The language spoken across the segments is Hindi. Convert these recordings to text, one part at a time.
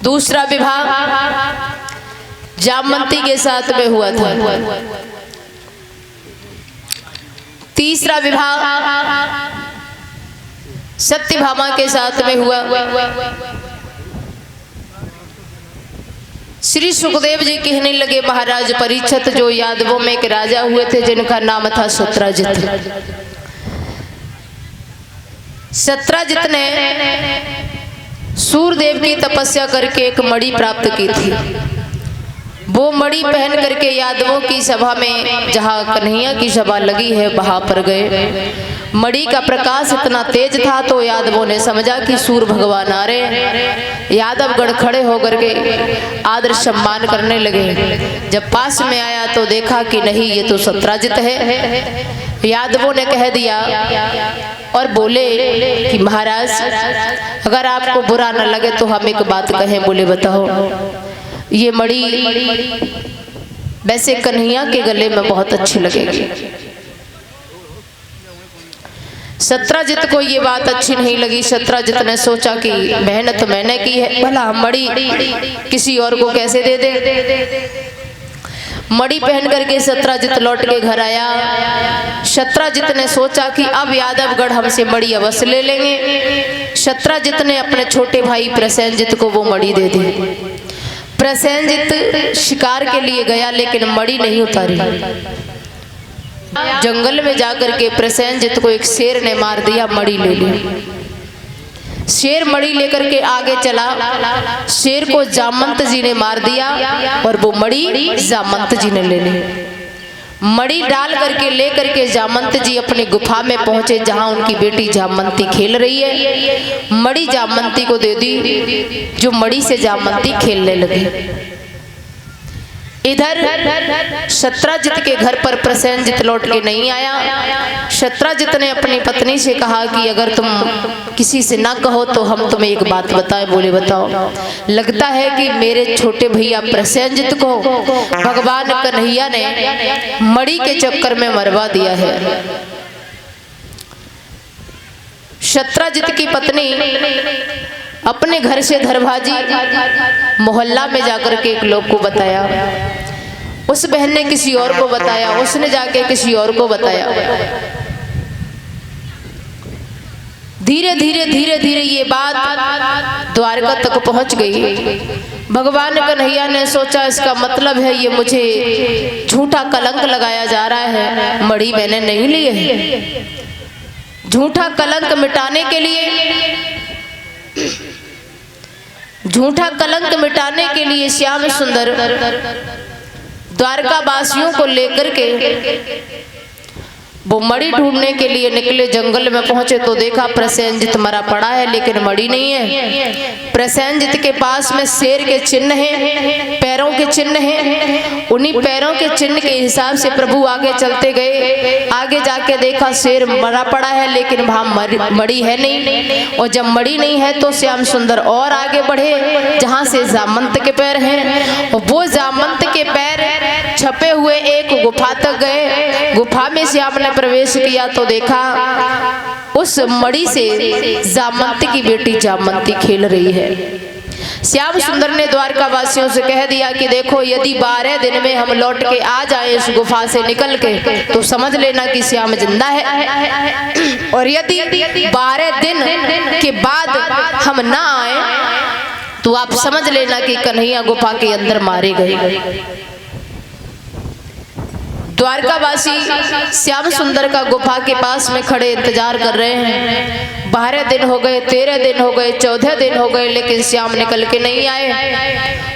दूसरा विवाह जामवंती के साथ में हुआ था। तीसरा विवाह सत्यभामा के साथ में हुआ। श्री सुखदेव जी कहने लगे, महाराज परीक्षित जो यादवों में एक राजा हुए थे जिनका नाम था सत्राजित। सत्राजित ने सूर्यदेव की तपस्या करके एक मणि प्राप्त की थी। वो मणि पहन करके यादवों की सभा में, जहाँ कन्हैया की सभा लगी है, वहां पर गए। मणि का प्रकाश इतना तेज था तो यादवों ने समझा कि सूर्य भगवान आ रहे हैं। यादवगढ़ खड़े होकर के आदर सम्मान करने लगे। जब पास में आया तो देखा कि नहीं, ये तो सत्राजित है। यादवों ने कह दिया और बोले कि महाराज अगर आपको बुरा न लगे तो हम एक बात कहें। बोले बताओ। ये मणि वैसे कन्हैया के गले में बहुत अच्छी लगेगी। सत्राजित को ये बात अच्छी नहीं लगी। सत्राजित ने सोचा कि मेहनत मैंने की है, भला मणि किसी और को कैसे दे दे। मणि पहन करके सत्राजित लौट के घर आया। सत्राजित ने सोचा कि अब यादवगढ़ हमसे मणि अवश्य ले लेंगे। सत्राजित ने अपने छोटे भाई प्रसेनजित को वो मणि दे दी। प्रसेनजित शिकार के लिए गया लेकिन मणि नहीं उतारी। जंगल में जाकर के प्रसेनजित को एक शेर ने मार दिया, मणि ले ली। शेर मणि लेकर के आगे चला। शेर को जामवंत जी ने मार दिया और वो मणि जामवंत जी ने ले ली। मणि डाल करके ले करके जामवंत जी अपनी गुफा में पहुंचे, जहां उनकी बेटी जामवंती खेल रही है। मणि जामवंती को दे दी, जो मणि से जामवंती खेलने लगी। इधर सत्राजित के घर पर प्रसेनजित लौट के नहीं आया। सत्राजित ने अपनी पत्नी से कहा कि अगर तुम किसी से ना कहो तो हम तुम्हें एक बात बताएं। बोले बताओ। लगता है कि मेरे छोटे भैया प्रसेनजित को भगवान कन्हैया ने मणि के चक्कर में मरवा दिया है। सत्राजित की पत्नी अपने घर से धरभाजी मोहल्ला में जाकर के एक लोग को बताया। उस बहन ने किसी और को बताया, उसने जाके किसी और को बताया। धीरे धीरे धीरे धीरे ये बात द्वारका तक पहुंच गई। भगवान कन्हैया ने सोचा इसका मतलब है ये मुझे झूठा कलंक लगाया जा रहा है, मणि मैंने नहीं ली है। झूठा कलंक मिटाने के लिए श्याम सुंदर द्वारका वासियों को लेकर के वो मणि ढूंढने के लिए निकले। जंगल में पहुंचे तो देखा प्रसेनजित मरा पड़ा है लेकिन मणि नहीं है। प्रसेनजित के पास में शेर के चिन्ह हैं, पैरों के चिन्ह हैं। उन्हीं पैरों के चिन्ह के हिसाब से प्रभु आगे चलते गए। आगे जाके देखा शेर मरा पड़ा है लेकिन वहां मणि है नहीं। और जब मणि नहीं है तो श्याम सुंदर और आगे बढ़े, जहां से जामवंत के पैर हैं। और वो जामवंत के पैर छपे हुए एक गुफा तक गए। गुफा में श्याम ने प्रवेश किया तो देखा उस मणि से जामवंत की बेटी जामवंती खेल रही है। श्याम सुंदर ने द्वारका वासियों से कह दिया कि देखो, यदि 12 दिन में हम लौट के आ जाए इस गुफा से निकल के तो समझ लेना कि श्याम जिंदा है। और यदि 12 दिन के बाद हम ना आए तो आप समझ लेना कि कन्हैया गुफा के अंदर मारे गए। द्वारकावासी श्याम सुंदर का गुफा के पास में खड़े इंतजार कर रहे हैं। 12 दिन हो गए, 13 दिन हो गए, 14 दिन हो गए, लेकिन श्याम निकल के नहीं आए।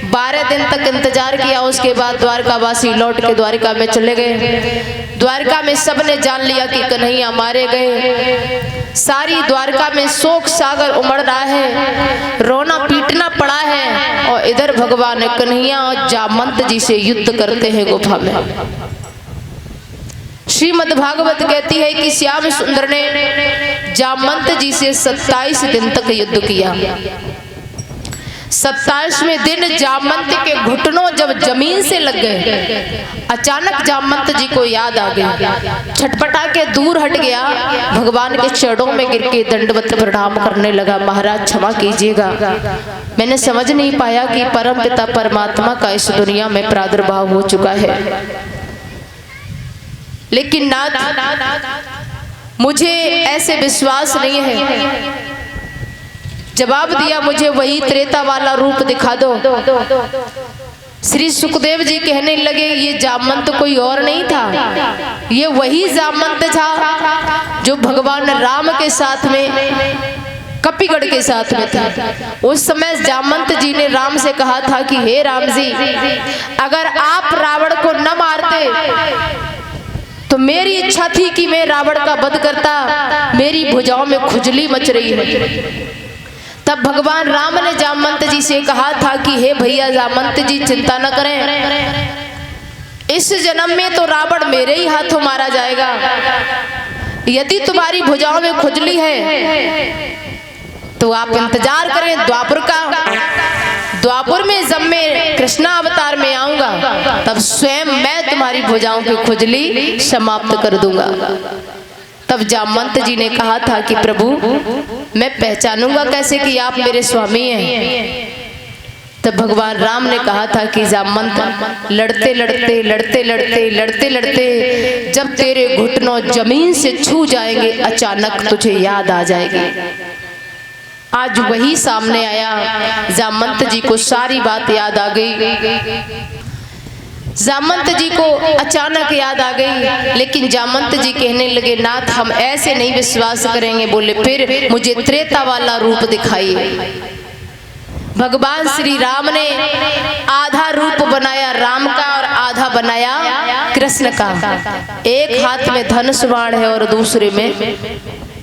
12 दिन तक इंतजार किया। उसके बाद द्वारकावासी लौट के द्वारका में चले गए। द्वारका में सबने जान लिया कि कन्हैया मारे गए। सारी द्वारका में शोक सागर उमड़ रहा है, रोना पीटना पड़ा है। और इधर भगवान कन्हैया और जामवंत जी से युद्ध करते हैं गुफा में। श्रीमद् भागवत कहती है कि श्याम सुंदर ने जामवंत जी से 27 दिन तक युद्ध किया। 27वें दिन जामवंत के घुटनों जब जमीन से लग गए, अचानक जामवंत जी को याद आ गई, छटपटा के दूर हट गया, भगवान के चरणों में गिर के दंडवत प्रणाम करने लगा। महाराज क्षमा कीजिएगा, मैंने समझ नहीं पाया कि परम पिता परमात्मा का इस दुनिया में प्रादुर्भाव हो चुका है। लेकिन नाथ मुझे ऐसे विश्वास नहीं है। जवाब दिया, मुझे वही त्रेता वाला रूप दिखा दो। श्री सुखदेव जी कहने लगे, ये जामवंत कोई और नहीं था, ये वही जामवंत था जो भगवान राम के साथ में कपिगढ़ के साथ में था। उस समय जामवंत जी ने राम से कहा था कि हे राम जी, अगर आप रावण को न मारते तो मेरी इच्छा थी कि मैं रावण का वध करता, मेरी भुजाओं में खुजली मच रही है। तब भगवान राम ने जामवंत जी से कहा था कि हे भैया जामवंत जी, चिंता न करें, इस जन्म में तो रावण मेरे ही हाथों मारा जाएगा। यदि तुम्हारी भुजाओं में खुजली है तो आप इंतजार करें द्वापर का। द्वापर में जब मैं कृष्णा अवतार में आऊंगा तब स्वयं मैं तुम्हारी भुजाओं की खुजली समाप्त कर दूंगा। तब जामवंत जी ने कहा था कि प्रभु, मैं पहचानूंगा कैसे कि आप मेरे स्वामी हैं। तब भगवान राम ने कहा था कि जामवंत, लड़ते लड़ते लड़ते लड़ते लड़ते लड़ते जब तेरे घुटनों जमीन से छू जाएंगे, अचानक तुझे याद आ जाएगी। आज वही सामने आया, जामवंत जी को सारी बात याद आ गई। जामवंत जी को अचानक याद आ गई, लेकिन जामवंत जी कहने लगे, नाथ हम ऐसे नहीं विश्वास करेंगे। बोले, फिर मुझे त्रेता वाला रूप दिखाइए। भगवान श्री राम ने आधा रूप बनाया राम का और आधा बनाया कृष्ण का। एक हाथ में धनुष बाण है और दूसरे में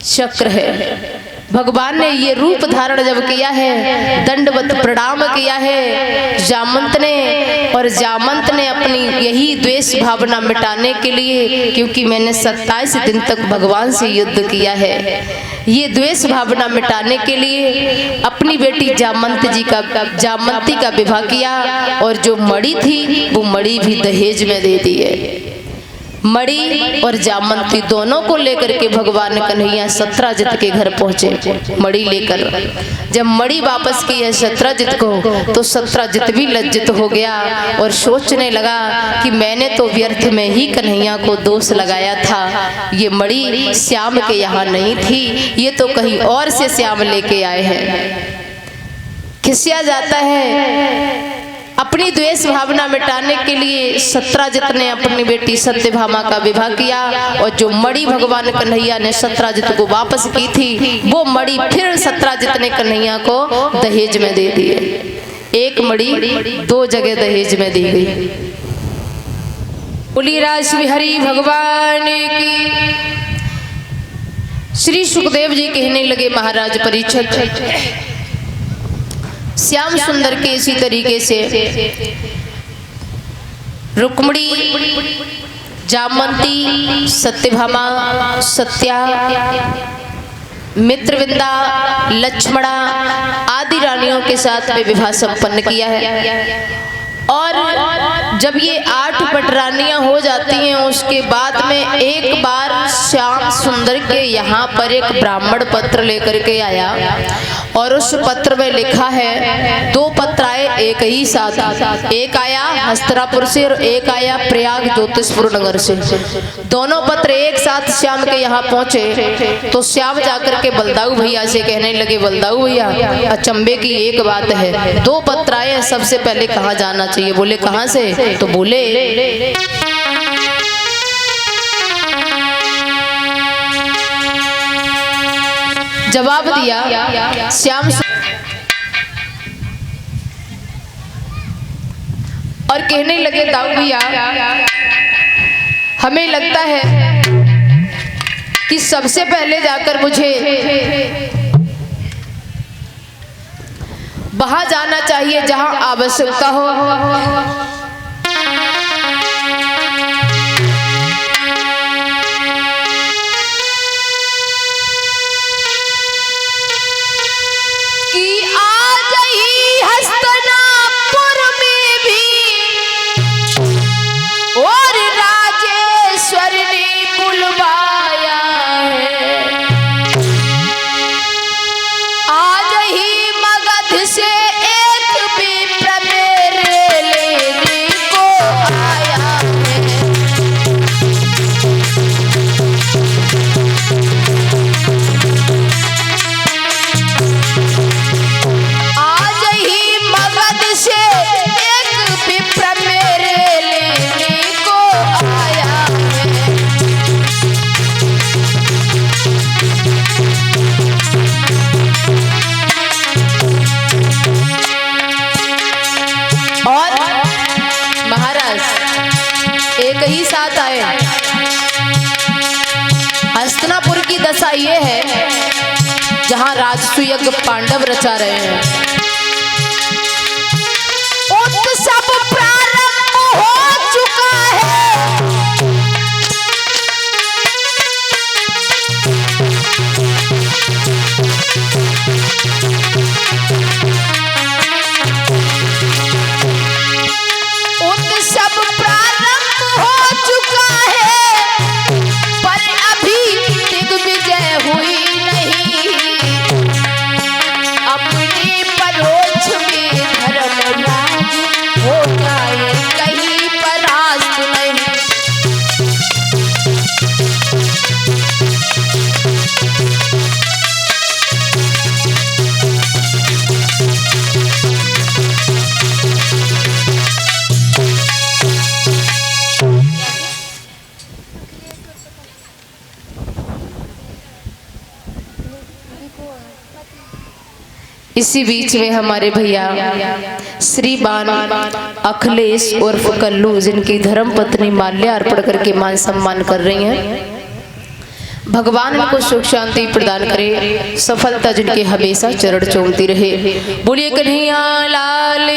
चक्र है। भगवान ने ये रूप धारण जब किया है, दंडवत प्रणाम किया है जामवंत ने, और जामवंत ने अपनी यही द्वेष भावना मिटाने के लिए, क्योंकि मैंने 27 दिन तक भगवान से युद्ध किया है, ये द्वेष भावना मिटाने के लिए अपनी बेटी जामवंती का विवाह किया। और जो मणि थी वो मणि भी दहेज में दे दी है। मणि और जामवंती दोनों को लेकर के भगवान कन्हैया सत्राजित के घर पहुंचे। मणि लेकर जब मणि वापस की है सत्राजित को, तो सत्राजित भी लज्जित हो गया और सोचने लगा कि मैंने तो व्यर्थ में ही कन्हैया को दोष लगाया था। ये मणि श्याम के यहाँ नहीं थी, ये तो कहीं और से श्याम लेके आए हैं। खिसिया जाता है। अपनी द्वेष भावना मिटाने के लिए सत्राजित ने अपनी बेटी सत्यभामा का विवाह किया, और जो मणि भगवान कन्हैया ने सत्राजित को वापस की थी, वो मणि फिर सत्राजित ने कन्हैया को दहेज में दे दी। एक मणि 2 जगह दहेज में दी गई। बोलिए राज हरि भगवान की। श्री सुखदेव जी कहने लगे, महाराज परीक्षित, श्याम सुंदर के इसी तरीके से रुक्मिणी, जामवंती, सत्यभामा, सत्या, मित्रविंदा, लक्ष्मणा आदि रानियों के साथ में विवाह संपन्न किया है। और जब ये 8 पटरानियां हो जाती हैं, उसके बाद में एक बार श्याम सुंदर के यहाँ पर एक ब्राह्मण पत्र लेकर के आया, और उस पत्र में लिखा है, 2 पत्र आए एक ही साथ, एक आया हस्तिनापुर से और एक आया प्रयाग ज्योतिषपुर नगर से। दोनों पत्र एक साथ श्याम के यहाँ पहुंचे, तो श्याम जाकर के बलदाऊ भैया से कहने लगे, बलदाऊ भैया अचंभे की एक बात है, 2 पत्र आए, सबसे पहले कहाँ जाना चाहिए? बोले कहाँ से? तो बोले जवाब दिया श्याम, और कहने लगे, दाऊ भैया हमें लगता है कि सबसे पहले जाकर मुझे वहां जाना चाहिए जहां आवश्यकता हो। कि आज ही जाता है। हस्तिनापुर की दशा ये है जहां राजसूय यज्ञ पांडव रचा रहे हैं। उत्सव प्रारंभ हो चुका है, उत्सव प्रारंभ हो चुका है, पर अभी दिग्विजय हुई नहीं। अपने परोक्ष में धर्मराज हो जाए कहीं परास्त नहीं। इसी बीच में हमारे भैया श्रीमान अखिलेश उर्फ कल्लू, जिनकी धर्म पत्नी माल्या अर्पण करके मान सम्मान कर रही हैं। भगवान उनको सुख शांति प्रदान करे, सफलता जिनके हमेशा चरण चूमती रहे। बोलिए कन्हैया लाल